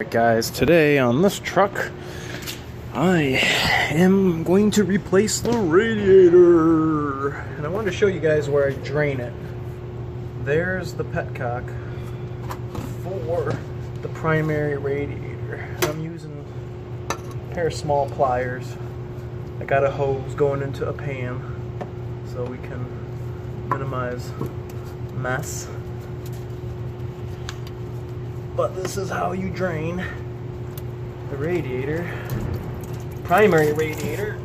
Alright guys, today on this truck I am going to replace the radiator, and I wanted to show you guys where I drain it. There's the petcock for the primary radiator. I'm using a pair of small pliers. I got a hose going into a pan so we can minimize mess. But this is how you drain the radiator, primary radiator,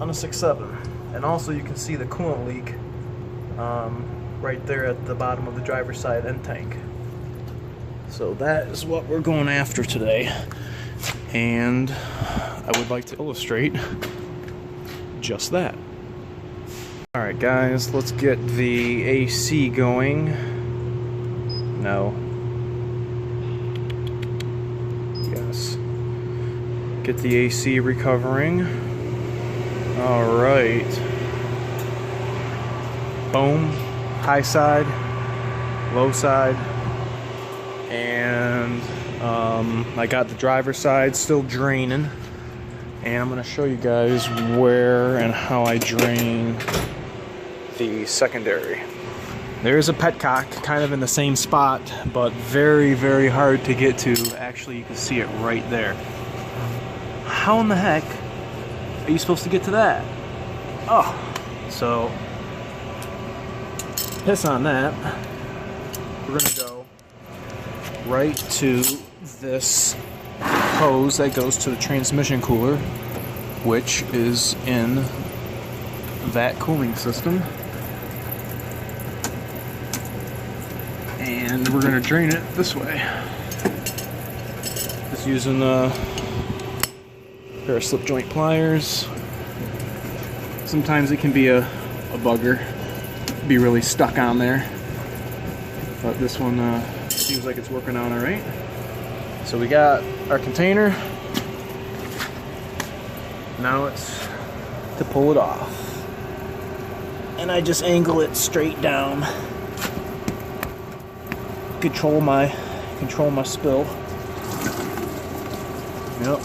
on a 6.7. And also you can see the coolant leak right there at the bottom of the driver's side end tank. So that is what we're going after today. And I would like to illustrate just that. Alright guys, let's get the AC going. No. Get the AC recovering. Alright. Boom. High side, low side, and I got the driver's side still draining, and I'm going to show you guys where and how I drain the secondary. There's a petcock kind of in the same spot, but very, very hard to get to. Actually, you can see it right there. How in the heck are you supposed to get to that? Oh, so piss on that. We're gonna go right to this hose that goes to the transmission cooler, which is in that cooling system. And we're gonna drain it this way. Just using pair of slip joint pliers. Sometimes it can be a bugger, be really stuck on there, but this one seems like it's working out all right. So we got our container. Now it's to pull it off, and I just angle it straight down. Control my spill. Yep.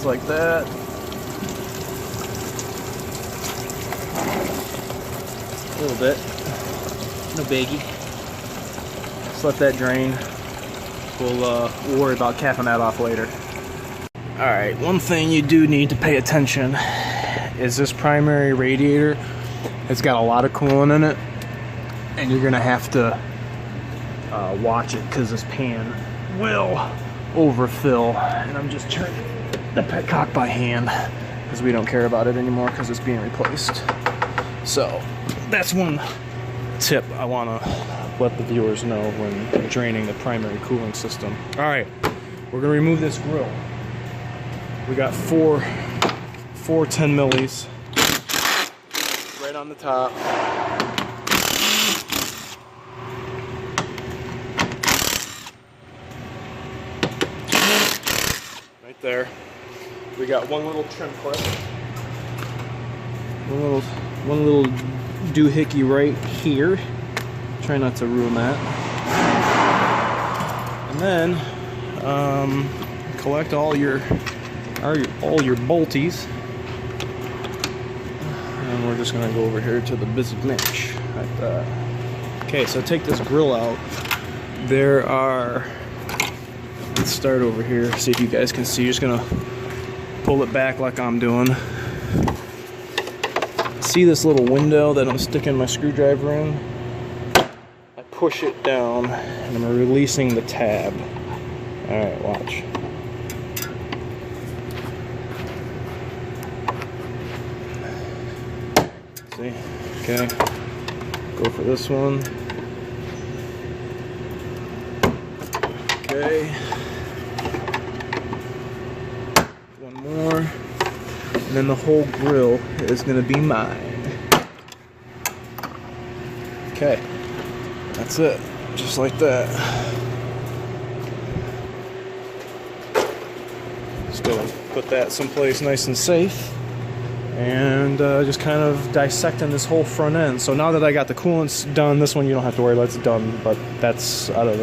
Like that. A little bit. No biggie. Just let that drain. We'll worry about capping that off later. Alright, one thing you do need to pay attention is this primary radiator. It's got a lot of coolant in it, and you're gonna have to watch it because this pan will overfill. And I'm just turning the petcock by hand because we don't care about it anymore because it's being replaced. So that's one tip I want to let the viewers know when draining the primary cooling system. All right, we're gonna remove this grill. We got four 10 millis right on the top. Right there. We got one little trim clip, one little doohickey right here. Try not to ruin that. And then collect all your bolties, and we're just gonna go over here to the busy bench like that. Okay, so take this grill out. There are. Let's start over here. See if you guys can see. You're just gonna pull it back like I'm doing. See this little window that I'm sticking my screwdriver in? I push it down and I'm releasing the tab. Alright, watch. See? Okay. Go for this one. Okay. More, and then the whole grill is going to be mine. Okay, that's it, just like that. Just go put that someplace nice and safe, and just kind of dissecting this whole front end. So now that I got the coolants done, this one you don't have to worry about, it's done, but that's out of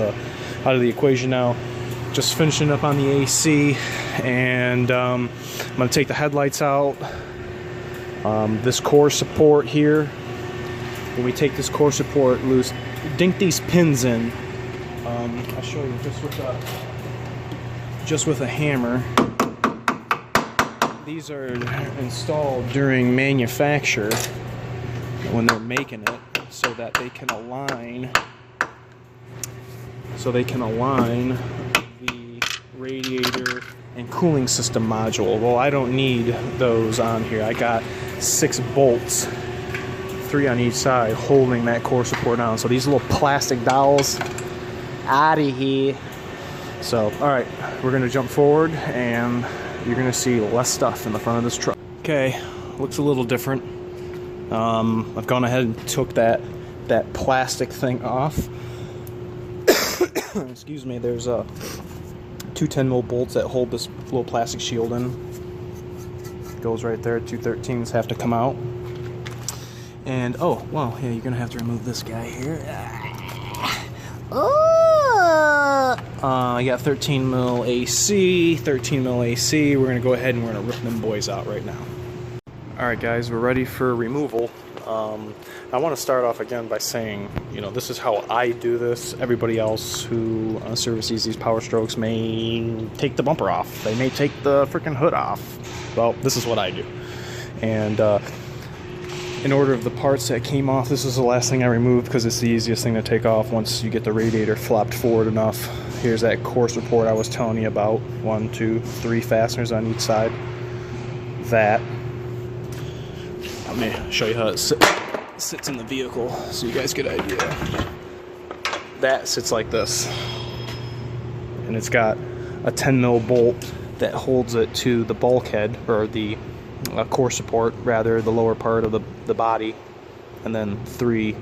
the equation now. just finishing up on the AC, and I'm going to take the headlights out. This core support here, when we take this core support loose, dink these pins in. I'll show you just with a hammer. These are installed during manufacture when they're making it, so that they can align. The radiator and cooling system module. Well, I don't need those on here. I got 6 bolts, 3 on each side, holding that core support on. So these little plastic dowels, out of here. So, alright, we're going to jump forward, and you're going to see less stuff in the front of this truck. Okay, looks a little different. I've gone ahead and took that plastic thing off. Excuse me, there's 2 10mm bolts that hold this little plastic shield in. It goes right there. 2 13s have to come out. And, oh, well, yeah, you're going to have to remove this guy here. I got 13mm AC, 13mm AC. We're going to go ahead and we're going to rip them boys out right now. Alright guys, we're ready for removal. I want to start off again by saying, you know, this is how I do this. Everybody else who services these PowerStrokes may take the bumper off. They may take the freaking hood off. Well, this is what I do. And in order of the parts that came off, this is the last thing I removed because it's the easiest thing to take off once you get the radiator flopped forward enough. Here's that core support I was telling you about. 1, 2, 3 fasteners on each side. That. Let me show you how it sits in the vehicle so you guys get an idea. That sits like this. And it's got a 10mm bolt that holds it to the bulkhead, or the core support, rather, the lower part of the body. And then 2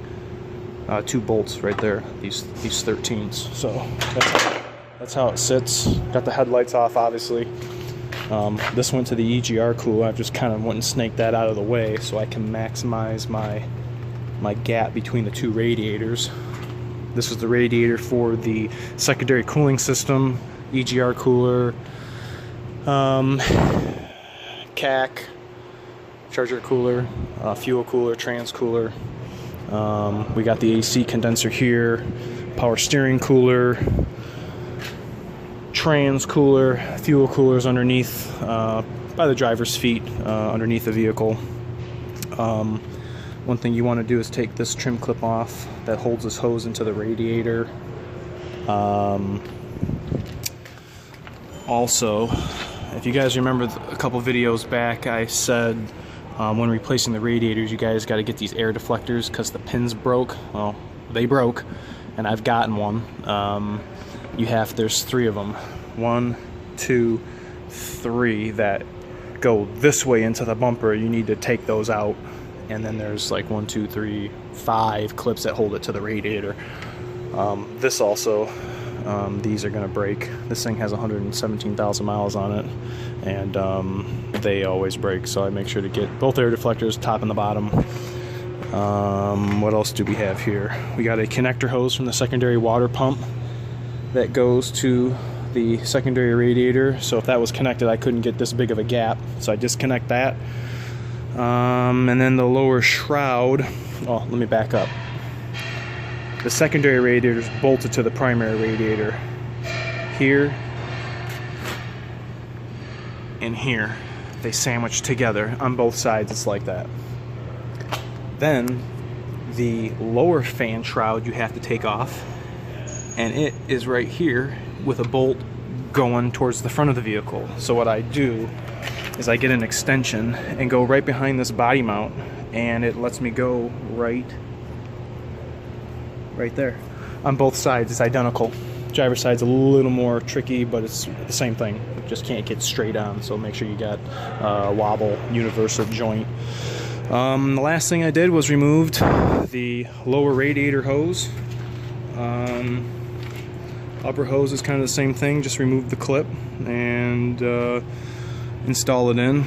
bolts right there, these 13s. So that's how it sits. Got the headlights off, obviously. This went to the EGR cooler. I just kind of went and snaked that out of the way so I can maximize my gap between the 2 radiators. This is the radiator for the secondary cooling system, EGR cooler, CAC, charger cooler, fuel cooler, trans cooler. We got the AC condenser here, power steering cooler, trans cooler, fuel coolers underneath by the driver's feet, underneath the vehicle. One thing you want to do is take this trim clip off that holds this hose into the radiator. Also, if you guys remember a couple videos back, I said when replacing the radiators, you guys got to get these air deflectors because the pins broke. Well, they broke, and I've gotten one. There's 3 of them. 1, 2, 3 that go this way into the bumper. You need to take those out. And then there's like 1, 2, 3, 5 clips that hold it to the radiator. This also, these are going to break. This thing has 117,000 miles on it, and they always break, so I make sure to get both air deflectors, top and the bottom. What else do we have here? We got a connector hose from the secondary water pump that goes to the secondary radiator. So if that was connected, I couldn't get this big of a gap, so I disconnect that. And then the lower shroud, oh, let me back up. The secondary radiator is bolted to the primary radiator. Here and here. They sandwich together on both sides, it's like that. Then the lower fan shroud you have to take off, and it is right here with a bolt going towards the front of the vehicle. So what I do is I get an extension and go right behind this body mount, and it lets me go right there. On both sides, it's identical. Driver's side's a little more tricky, but it's the same thing. You just can't get straight on, so make sure you got a wobble universal joint. The last thing I did was removed the lower radiator hose. Upper hose is kind of the same thing, just remove the clip and install it in.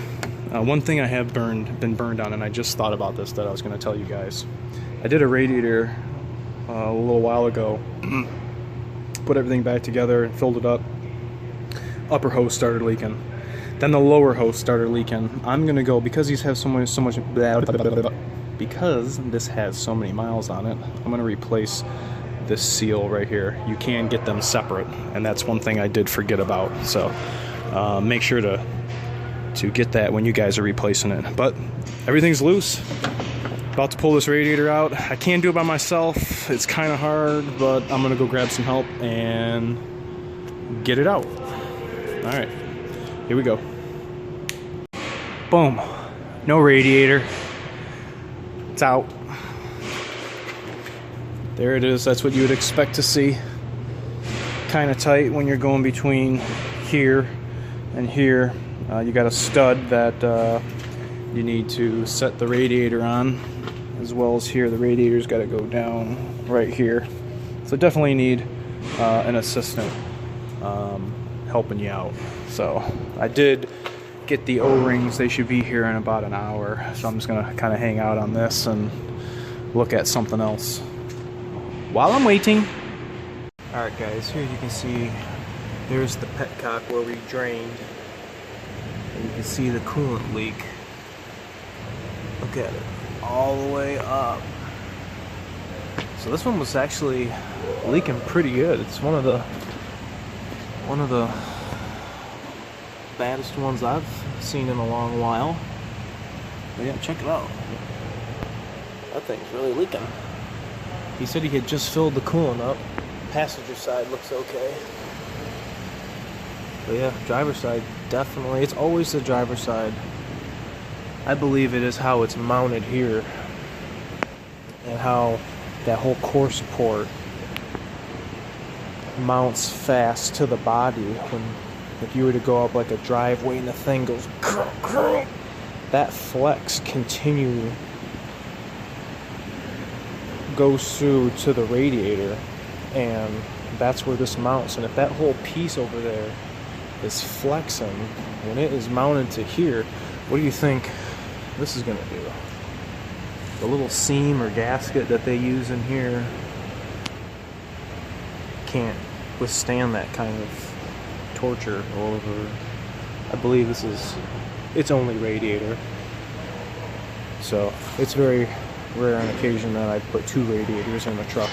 One thing I have been burned on, and I just thought about this that I was going to tell you guys. I did a radiator a little while ago, put everything back together and filled it up, upper hose started leaking. Then the lower hose started leaking. I'm gonna go, because these have so much because this has so many miles on it, I'm gonna replace this seal right here. You can get them separate, and that's one thing I did forget about. So make sure to get that when you guys are replacing it. But everything's loose. About to pull this radiator out. I can't do it by myself. It's kind of hard, but I'm gonna go grab some help and get it out. All right, here we go. Boom. No radiator. It's out. There it is. That's what you would expect to see. Kind of tight when you're going between here and here. You got a stud that you need to set the radiator on, as well as here. The radiator's got to go down right here. So definitely need an assistant helping you out. So I did get the O-rings. They should be here in about an hour. So I'm just gonna kind of hang out on this and look at something else while I'm waiting. Alright guys, here you can see there's the petcock where we drained. And you can see the coolant leak. Look at it, all the way up. So this one was actually leaking pretty good. It's one of the baddest ones I've seen in a long while. But yeah, check it out. That thing's really leaking. He said he had just filled the coolant up. Passenger side looks okay. But yeah, driver's side definitely. It's always the driver's side. I believe it is how it's mounted here, and how that whole core support mounts fast to the body. When if you were to go up like a driveway and the thing goes, that flex goes through to the radiator, and that's where this mounts. And if that whole piece over there is flexing, when it is mounted to here, what do you think this is going to do? The little seam or gasket that they use in here can't withstand that kind of torture over. I believe this is its only radiator, so it's very rare on occasion that I put two radiators in the truck.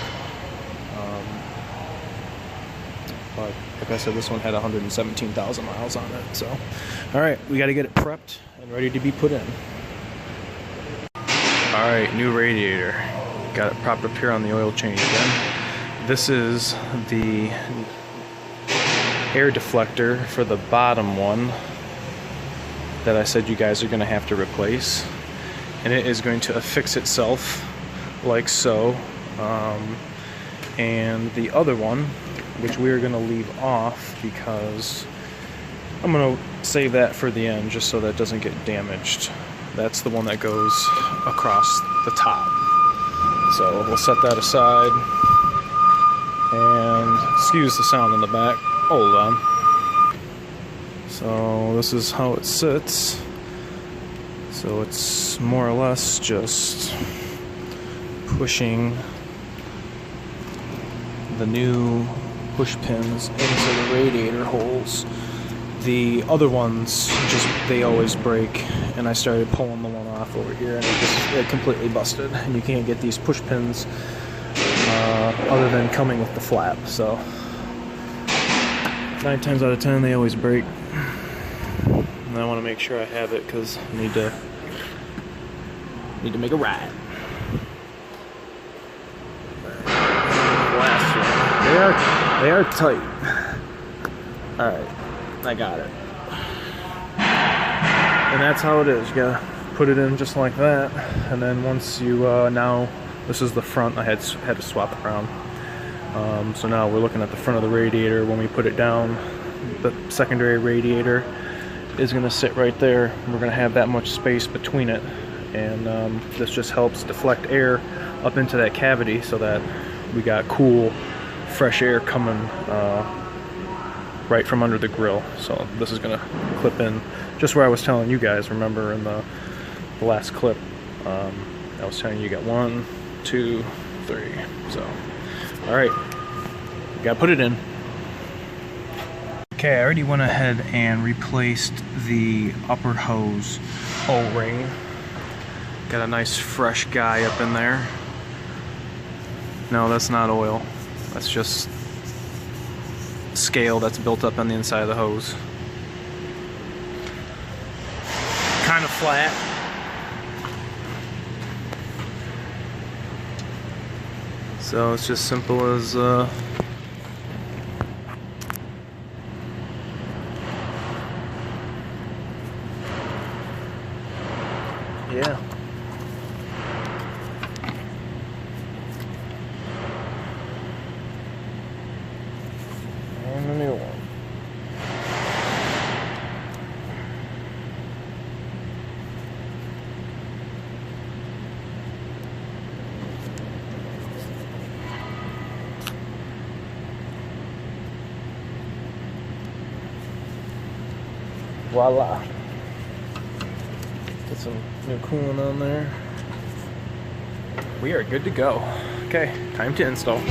But like I said, this one had 117,000 miles on it. So alright, we got to get it prepped and ready to be put in. Alright, new radiator. Got it propped up here on the oil change again. This is the air deflector for the bottom one that I said you guys are going to have to replace. And it is going to affix itself like so. And the other one, which we are going to leave off because I'm going to save that for the end just so that doesn't get damaged. That's the one that goes across the top. So we'll set that aside. And excuse the sound in the back. Hold on. So this is how it sits. So it's more or less just pushing the new push pins into the radiator holes. The other ones, they always break, and I started pulling the one off over here, and it completely busted. And you can't get these push pins other than coming with the flap. So 9 times out of 10 they always break. And I want to make sure I have it because I need to make a ride. Last one. They are tight. All right, I got it. And that's how it is. You gotta put it in just like that, and then once you now this is the front. I had to swap it around. So now we're looking at the front of the radiator. When we put it down, the secondary radiator is going to sit right there. We're going to have that much space between it, and this just helps deflect air up into that cavity so that we got cool, fresh air coming right from under the grill. So this is going to clip in just where I was telling you guys. Remember in the last clip, I was telling you got 1, 2, 3. So, all right, gotta put it in. Okay, I already went ahead and replaced the upper hose O-ring. Got a nice fresh guy up in there. No, that's not oil. That's just scale that's built up on the inside of the hose. Kind of flat. So it's just simple as yeah. And the new one. Voila. Get some new coolant on there. We are good to go. Okay, time to install.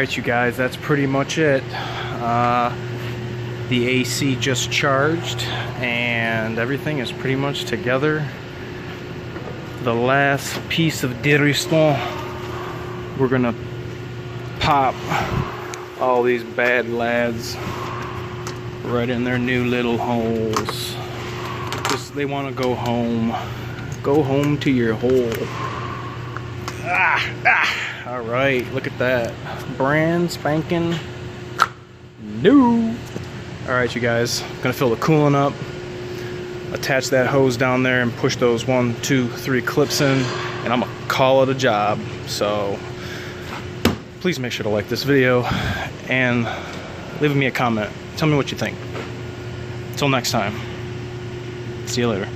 Alright, you guys, that's pretty much it. The AC just charged and everything is pretty much together. The last piece of Diriston, we're gonna pop all these bad lads right in their new little holes. Just, they want to go home. Go home to your hole. Alright, look at that. Brand spanking new. Alright, you guys, I'm gonna fill the coolant up, attach that hose down there and push those 1, 2, 3 clips in, and I'm gonna call it a job. So please make sure to like this video and leave me a comment. Tell me what you think. Until next time, see you later.